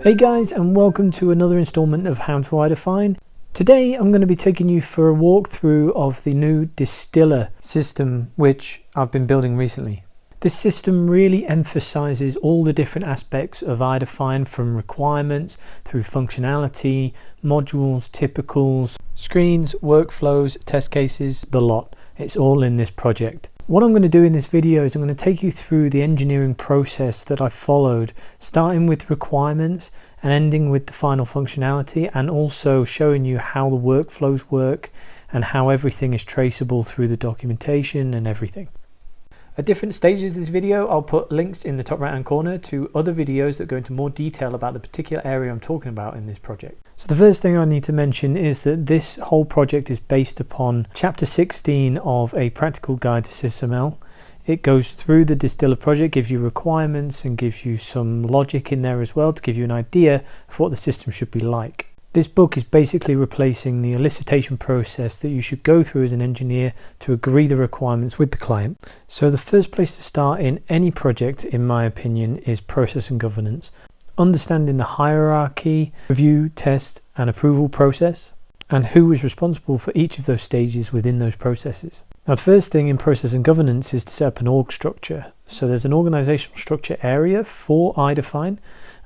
Hey guys, and welcome to another installment of How to iDefine. Today I'm going to be taking you for a walkthrough of the new Distiller system which I've been building recently. This system really emphasizes all the different aspects of iDefine, from requirements through functionality, modules, typicals, screens, workflows, test cases, the lot. It's all in this project. What I'm going to do in this video is I'm going to take you through the engineering process that I followed, starting with requirements and ending with the final functionality, and also showing you how the workflows work and how everything is traceable through the documentation and everything. At different stages of this video, I'll put links in the top right hand corner to other videos that go into more detail about the particular area I'm talking about in this project. So the first thing I need to mention is that this whole project is based upon chapter 16 of a practical guide to SysML. It goes through the Distiller project, gives you requirements and gives you some logic in there as well to give you an idea of what the system should be like. This book is basically replacing the elicitation process that you should go through as an engineer to agree the requirements with the client. So the first place to start in any project, in my opinion, is process and governance. Understanding the hierarchy, review, test and approval process, and who is responsible for each of those stages within those processes. Now, the first thing in process and governance is to set up an org structure. So there's an organizational structure area for iDefine,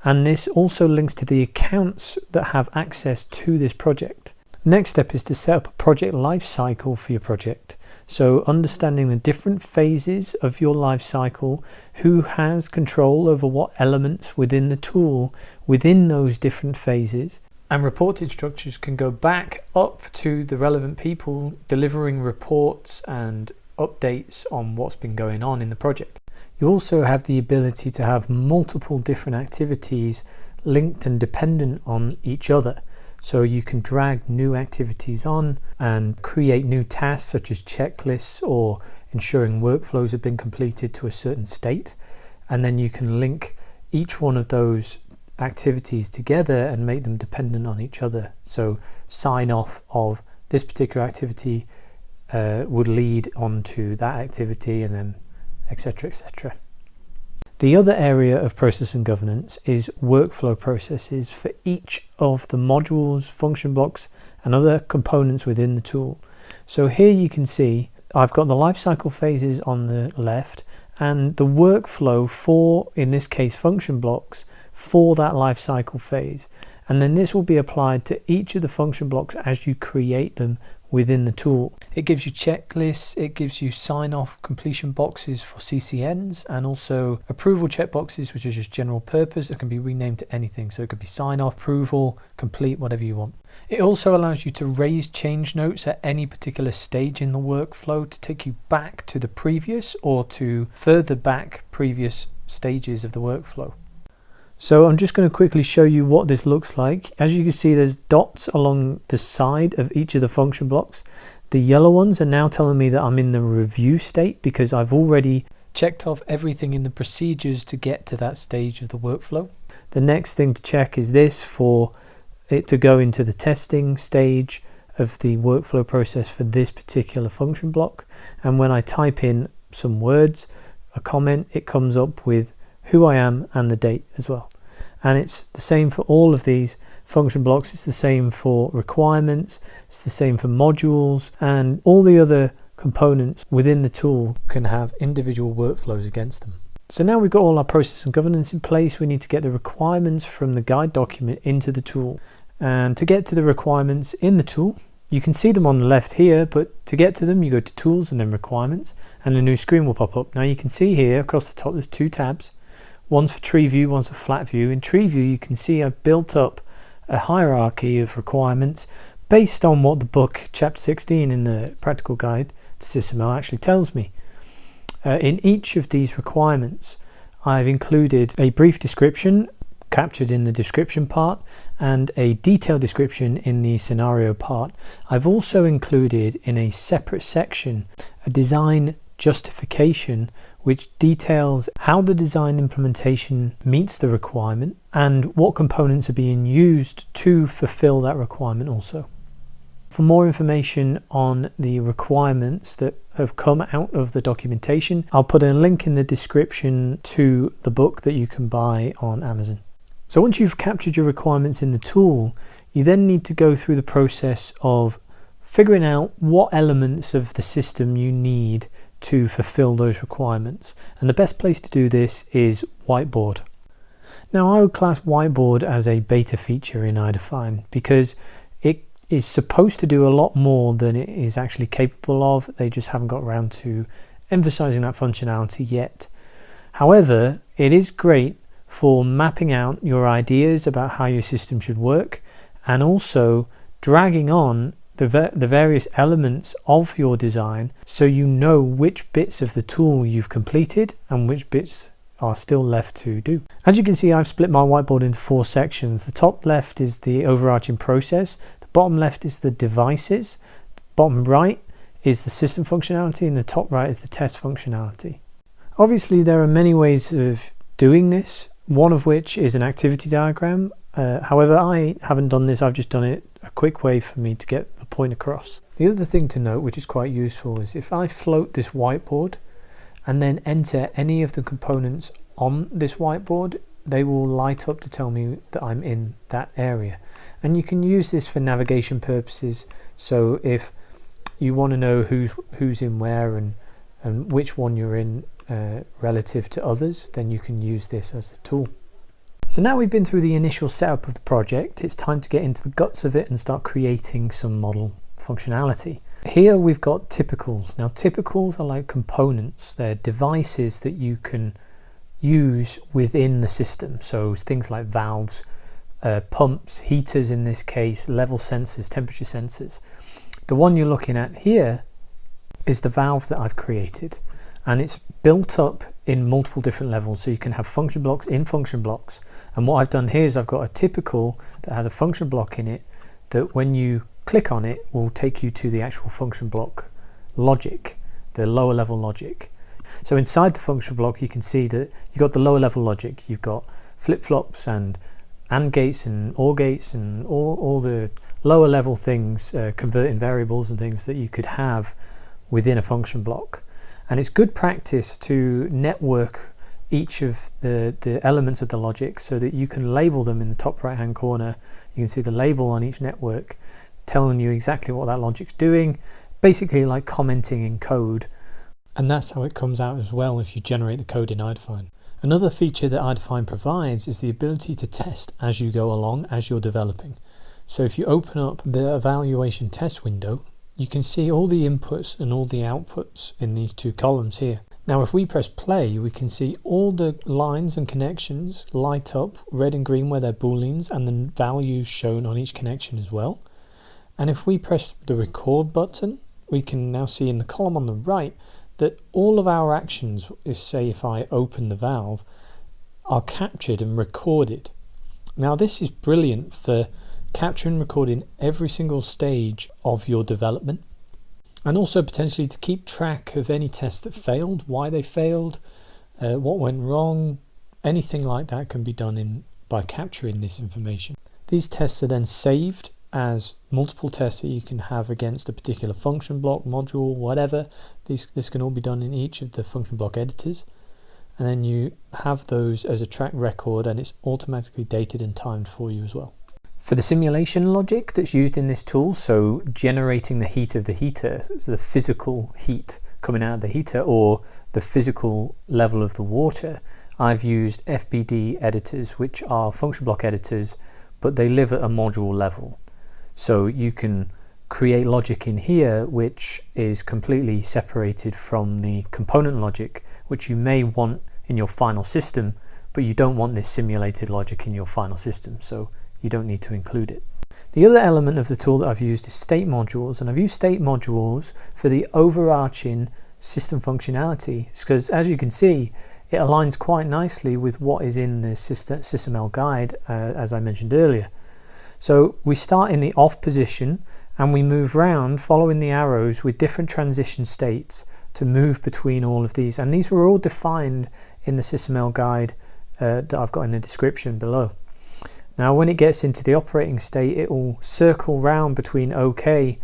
and this also links to the accounts that have access to this project. Next step is to set up a project lifecycle for your project. So understanding the different phases of your lifecycle, who has control over what elements within the tool within those different phases, and reported structures can go back up to the relevant people delivering reports and updates on what's been going on in the project. You also have the ability to have multiple different activities linked and dependent on each other. So you can drag new activities on and create new tasks such as checklists or ensuring workflows have been completed to a certain state. And then you can link each one of those activities together and make them dependent on each other. So sign off of this particular activity would lead on to that activity, and then etc, etc. The other area of process and governance is workflow processes for each of the modules, function blocks and other components within the tool. So here you can see I've got the lifecycle phases on the left and the workflow for, in this case, function blocks for that lifecycle phase. And then this will be applied to each of the function blocks as you create them within the tool. It gives you checklists, it gives you sign-off completion boxes for CCNs, and also approval checkboxes, which are just general purpose. It can be renamed to anything, so it could be sign-off, approval, complete, whatever you want. It also allows you to raise change notes at any particular stage in the workflow to take you back to the previous or to further back previous stages of the workflow. So I'm just going to quickly show you what this looks like. As you can see, there's dots along the side of each of the function blocks. The yellow ones are now telling me that I'm in the review state because I've already checked off everything in the procedures to get to that stage of the workflow. The next thing to check is this, for it to go into the testing stage of the workflow process for this particular function block. And when I type in some words, a comment, it comes up with who I am and the date as well. And it's the same for all of these function blocks. It's the same for requirements, it's the same for modules, and all the other components within the tool can have individual workflows against them. So now we've got all our process and governance in place, we need to get the requirements from the guide document into the tool. And to get to the requirements in the tool, you can see them on the left here, but to get to them you go to tools and then requirements, and a new screen will pop up. Now you can see here across the top there's two tabs. One's for tree view, one's for flat view. In tree view you can see I've built up a hierarchy of requirements based on what the book chapter 16 in the practical guide to SysML actually tells me. In each of these requirements I've included a brief description captured in the description part and a detailed description in the scenario part. I've also included in a separate section a design justification which details how the design implementation meets the requirement and what components are being used to fulfill that requirement also. For more information on the requirements that have come out of the documentation, I'll put a link in the description to the book that you can buy on Amazon. So once you've captured your requirements in the tool, you then need to go through the process of figuring out what elements of the system you need to fulfill those requirements. And the best place to do this is Whiteboard. Now, I would class Whiteboard as a beta feature in iDefine because it is supposed to do a lot more than it is actually capable of. They just haven't got around to emphasizing that functionality yet. However, it is great for mapping out your ideas about how your system should work and also dragging on the various elements of your design so you know which bits of the tool you've completed and which bits are still left to do. As you can see, I've split my whiteboard into 4 sections. The top left is the overarching process, the bottom left is the devices, the bottom right is the system functionality, and the top right is the test functionality. Obviously, there are many ways of doing this, one of which is an activity diagram. However, I haven't done this, I've just done it a quick way for me to get the point across. The other thing to note, which is quite useful, is if I float this whiteboard and then enter any of the components on this whiteboard, they will light up to tell me that I'm in that area. And you can use this for navigation purposes. So if you want to know who's in where and which one you're in relative to others, then you can use this as a tool. So now we've been through the initial setup of the project, it's time to get into the guts of it and start creating some model functionality. Here we've got typicals. Now typicals are like components. They're devices that you can use within the system. So things like valves, pumps, heaters in this case, level sensors, temperature sensors. The one you're looking at here is the valve that I've created, and it's built up in multiple different levels. So you can have function blocks in function blocks. And what I've done here is I've got a typical that has a function block in it that when you click on it will take you to the actual function block logic, the lower level logic. So inside the function block you can see that you've got the lower level logic. You've got flip-flops and AND gates and OR gates and all the lower level things, converting variables and things that you could have within a function block. And it's good practice to network each of the elements of the logic so that you can label them in the top right hand corner. You can see the label on each network telling you exactly what that logic's doing, basically like commenting in code. And that's how it comes out as well if you generate the code in iDefine. Another feature that iDefine provides is the ability to test as you go along, as you're developing. So if you open up the evaluation test window, you can see all the inputs and all the outputs in these 2 columns here. Now if we press play, we can see all the lines and connections light up red and green where they're booleans, and the values shown on each connection as well. And if we press the record button, we can now see in the column on the right that all of our actions, say if I open the valve, are captured and recorded. Now this is brilliant for capturing and recording every single stage of your development, and also potentially to keep track of any tests that failed, why they failed, what went wrong. Anything like that can be done by capturing this information. These tests are then saved as multiple tests that you can have against a particular function block, module, whatever. This can all be done in each of the function block editors, and then you have those as a track record, and it's automatically dated and timed for you as well. For the simulation logic that's used in this tool, so generating the heat of the heater, the physical heat coming out of the heater or the physical level of the water, I've used FBD editors, which are function block editors, but they live at a module level. So you can create logic in here which is completely separated from the component logic, which you may want in your final system, but you don't want this simulated logic in your final system, so you don't need to include it. The other element of the tool that I've used is state modules, and I've used state modules for the overarching system functionality because, as you can see, it aligns quite nicely with what is in the SysML guide, as I mentioned earlier. So we start in the off position and we move round following the arrows with different transition states to move between all of these, and these were all defined in the SysML guide that I've got in the description below. Now when it gets into the operating state, it will circle round between OK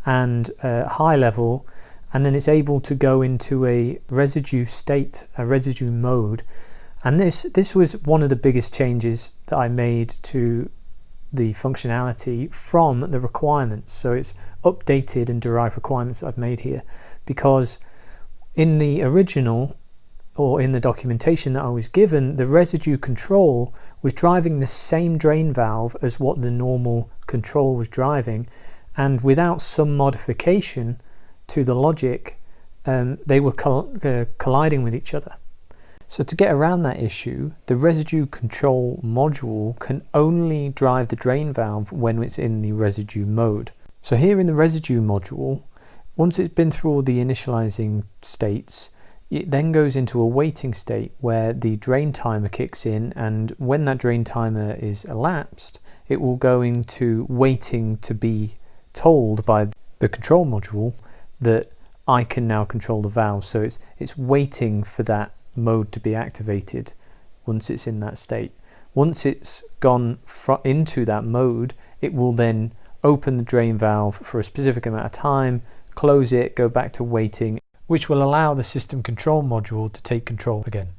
and high level, and then it's able to go into a residue state, a residue mode, And this was one of the biggest changes that I made to the functionality from the requirements. So it's updated and derived requirements that I've made here, because in the original, or in the documentation that I was given, the residue control was driving the same drain valve as what the normal control was driving, and without some modification to the logic, they were colliding with each other. So to get around that issue, the residue control module can only drive the drain valve when it's in the residue mode. So here in the residue module, once it's been through all the initializing states, it then goes into a waiting state where the drain timer kicks in, and when that drain timer is elapsed, it will go into waiting to be told by the control module that I can now control the valve. So it's waiting for that mode to be activated once it's in that state. Once it's gone into that mode, it will then open the drain valve for a specific amount of time, close it, go back to waiting, which will allow the system control module to take control again.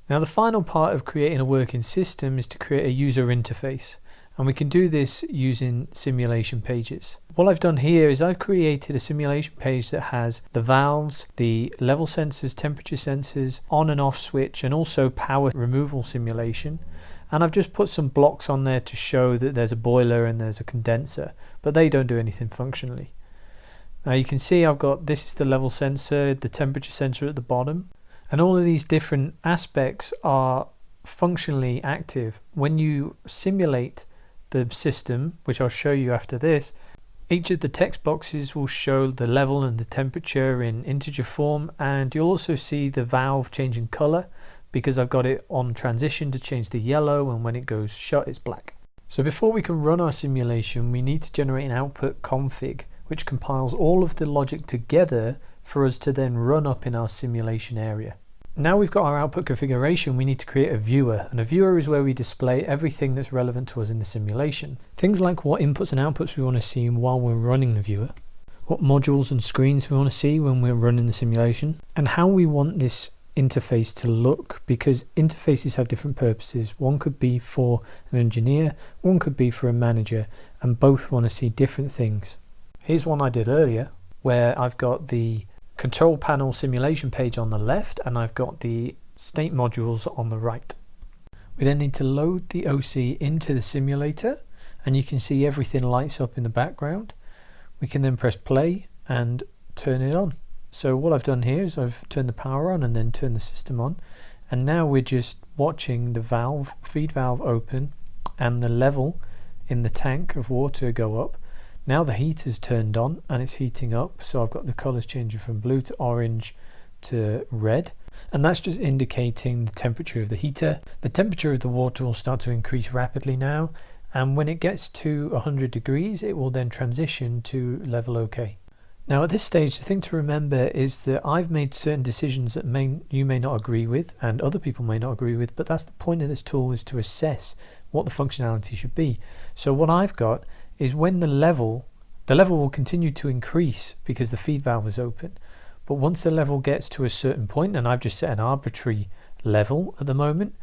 Now the final part of creating a working system is to create a user interface, and we can do this using simulation pages. What I've done here is I've created a simulation page that has the valves, the level sensors, temperature sensors, on and off switch, and also power removal simulation. And I've just put some blocks on there to show that there's a boiler and there's a condenser, but they don't do anything functionally. Now you can see I've got, this is the level sensor, the temperature sensor at the bottom, and all of these different aspects are functionally active. When you simulate the system, which I'll show you after this, each of the text boxes will show the level and the temperature in integer form, and you'll also see the valve changing color because I've got it on transition to change the yellow, and when it goes shut it's black. So before we can run our simulation, we need to generate an output config which compiles all of the logic together for us to then run up in our simulation area. Now we've got our output configuration, we need to create a viewer, and a viewer is where we display everything that's relevant to us in the simulation. Things like what inputs and outputs we want to see while we're running the viewer, what modules and screens we want to see when we're running the simulation, and how we want this interface to look, because interfaces have different purposes. One could be for an engineer, one could be for a manager, and both want to see different things. Here's one I did earlier where I've got the control panel simulation page on the left and I've got the state modules on the right. We then need to load the OC into the simulator, and you can see everything lights up in the background. We can then press play and turn it on. So what I've done here is I've turned the power on and then turned the system on, and now we're just watching the valve, feed valve open, and the level in the tank of water go up. Now the heater's turned on and it's heating up, so I've got the colours changing from blue to orange to red, and that's just indicating the temperature of the heater. The temperature of the water will start to increase rapidly now, and when it gets to 100 degrees it will then transition to level OK. Now at this stage, the thing to remember is that I've made certain decisions that you may not agree with and other people may not agree with, but that's the point of this tool, is to assess what the functionality should be. So what I've got is when the level will continue to increase because the feed valve is open, but once the level gets to a certain point, and I've just set an arbitrary level at the moment,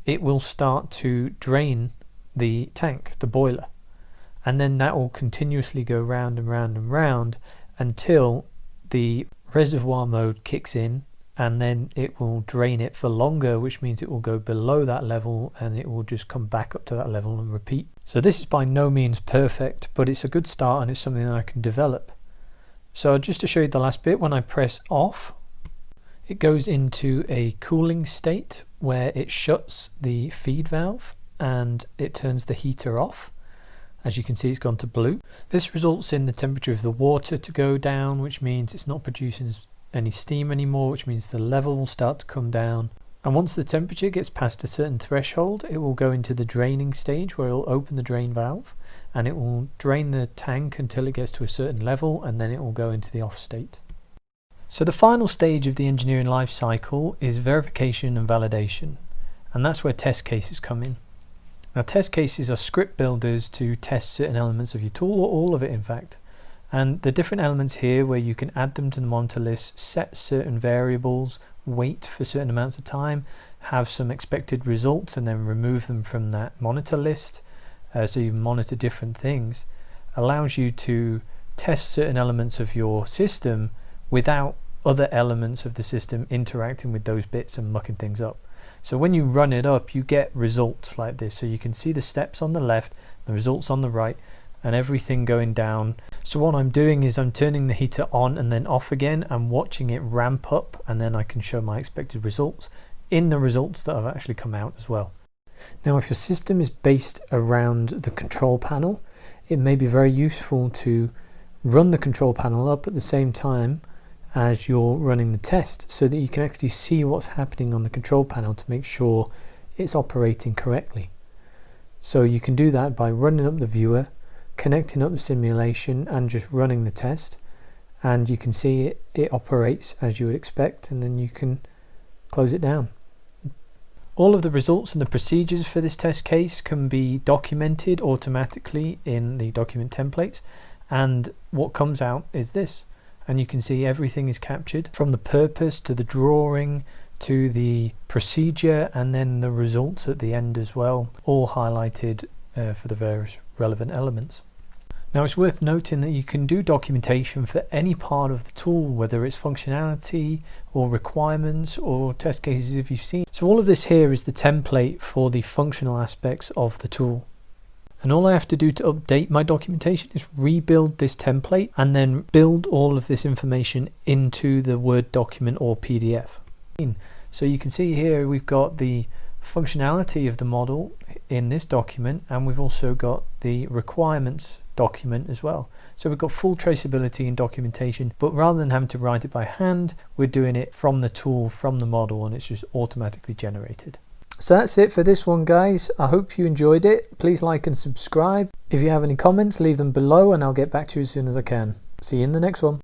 it will start to drain the tank, the boiler, and then that will continuously go round and round and round until the reservoir mode kicks in, and then it will drain it for longer, which means it will go below that level and it will just come back up to that level and repeat. So this is by no means perfect, but it's a good start and it's something that I can develop. So just to show you the last bit, when I press off, it goes into a cooling state where it shuts the feed valve and it turns the heater off. As you can see, it's gone to blue. This results in the temperature of the water to go down, which means it's not producing any steam anymore, which means the level will start to come down. And once the temperature gets past a certain threshold, it will go into the draining stage where it will open the drain valve and it will drain the tank until it gets to a certain level, and then it will go into the off state. So the final stage of the engineering life cycle is verification and validation, and that's where test cases come in. Now test cases are script builders to test certain elements of your tool, or all of it in fact. And the different elements here where you can add them to the monitor list, set certain variables, wait for certain amounts of time, have some expected results, and then remove them from that monitor list, so you monitor different things, allows you to test certain elements of your system without other elements of the system interacting with those bits and mucking things up. So when you run it up, you get results like this. So you can see the steps on the left, the results on the right, and everything going down. So what I'm doing is I'm turning the heater on and then off again. I'm watching it ramp up, and then I can show my expected results in the results that have actually come out as well. Now, if your system is based around the control panel, it may be very useful to run the control panel up at the same time as you're running the test, so that you can actually see what's happening on the control panel to make sure it's operating correctly. So you can do that by running up the viewer, connecting up the simulation, and just running the test, and you can see it operates as you would expect, and then you can close it down. All of the results and the procedures for this test case can be documented automatically in the document templates, and what comes out is this. And you can see everything is captured, from the purpose to the drawing to the procedure, and then the results at the end as well, all highlighted for the various relevant elements. Now, it's worth noting that you can do documentation for any part of the tool, whether it's functionality or requirements or test cases if you've seen. So all of this here is the template for the functional aspects of the tool. And all I have to do to update my documentation is rebuild this template and then build all of this information into the Word document or PDF. So you can see here we've got the functionality of the model in this document, and we've also got the requirements document as well. So we've got full traceability and documentation, but rather than having to write it by hand, we're doing it from the tool, from the model, and it's just automatically generated. So that's it for this one, guys. I hope you enjoyed it. Please like and subscribe. If you have any comments, leave them below and I'll get back to you as soon as I can. See you in the next one.